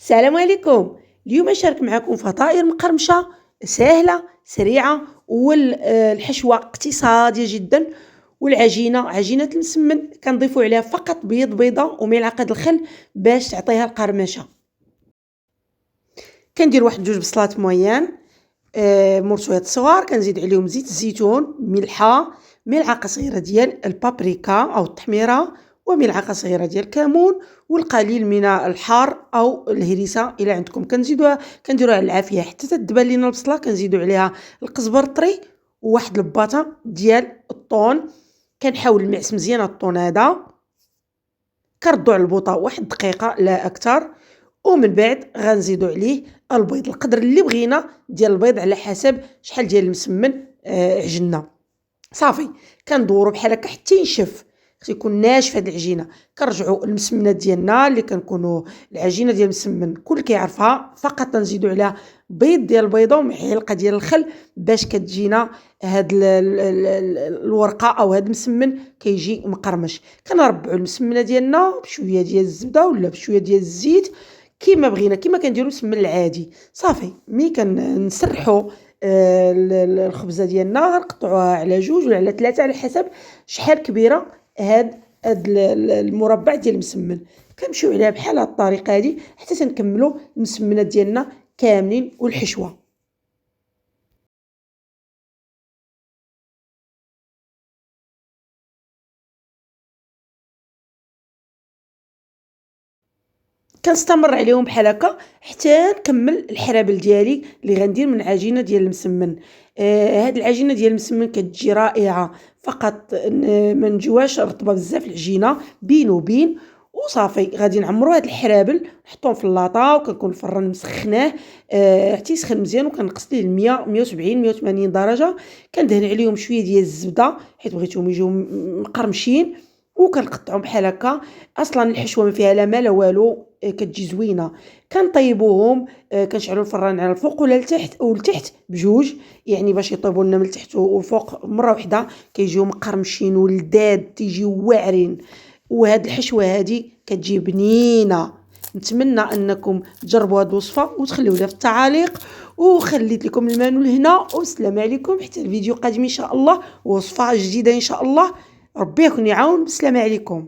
السلام عليكم. اليوم نشارك معكم فطائر مقرمشة سهلة سريعة والحشوة اقتصادية جدا. والعجينة عجينة المسمن كنضيفوا عليها فقط بيضة وملعقة الخل باش تعطيها القرمشة. كندير واحد جوج بصلات مويان مرشويات صغار، كنزيد عليهم زيت الزيتون، ملحة، ملعقة صغيرة ديال البابريكا أو التحميرة، وملعقة صغيرة ديال الكمون، والقليل من الحار أو الهريسة إلا عندكم. كنديروها على العافية حتى تدبل لينا البصلة. كنزيدو عليها القزبر الطري وواحد الباطة ديال الطون. كنحاول نمعس مزيان الطون هذا. كنردو على البوطة واحد دقيقة لا أكثر، ومن بعد غنزيدو عليه البيض، القدر اللي بغينا ديال البيض على حسب شحال ديال المسمن عجنا. صافي كندورو بحال هكا حتى ينشف، خصو يكون ناشف هاد العجينه. كنرجعوا المسمنه ديالنا اللي كنكونوا العجينه ديال المسمن كل كيعرفها، فقط نزيدوا عليها بيض ديال البيضه ومعلقه ديال الخل باش كتجينا هاد الورقه او هاد المسمن كيجي مقرمش. كنربعوا المسمنه ديالنا بشويه ديال الزبده ولا بشويه ديال الزيت كيما بغينا، كيما كنديروا المسمن العادي. صافي ملي كنسرحوا الخبزه ديالنا غنقطعوها على جوج ولا على ثلاثه على حسب شحال كبيره هاد المربع ديال المسمن. كنمشيو عليها بحال هاد الطريقه هادي حتى تنكملوا المسمنات ديالنا كاملين والحشوه. كنستمر عليهم بحال هكا حتى نكمل الحرابل ديالي اللي غندير من عجينه ديال المسمن. هاد العجينه ديال المسمن كتجي رائعه، فقط ما نجيوهاش رطبه بزاف العجينه بين وبين. وصافي غادي نعمروا هاد الحرابل نحطوهم في اللاطه، وكنكون الفران مسخناه حتى يسخن مزيان، وكنقص ليه 100 170 180 درجه. كندهن عليهم شويه ديال الزبده حيت بغيتهم يجيو مقرمشين، وكنقطعهم بحال هكا. اصلا الحشوه ما فيها لا ما لا والو، كتجي زوينه. كنطيبوهم، كنشعلوا الفران على الفوق ولا لتحت ولتحت بجوج، يعني باش يطيبوا لنا من التحت والفوق مره واحده كيجيو مقرمشين ولذاذ تيجيو واعرين. وهاد الحشوه هادي كتجي بنينه. نتمنى انكم تجربوا هاد الوصفه وتخليو لي في التعاليق، وخليت لكم المنول هنا. والسلام عليكم حتى الفيديو قادم ان شاء الله، وصفه جديده ان شاء الله. ربي يكون يعاون. بالسلامه عليكم.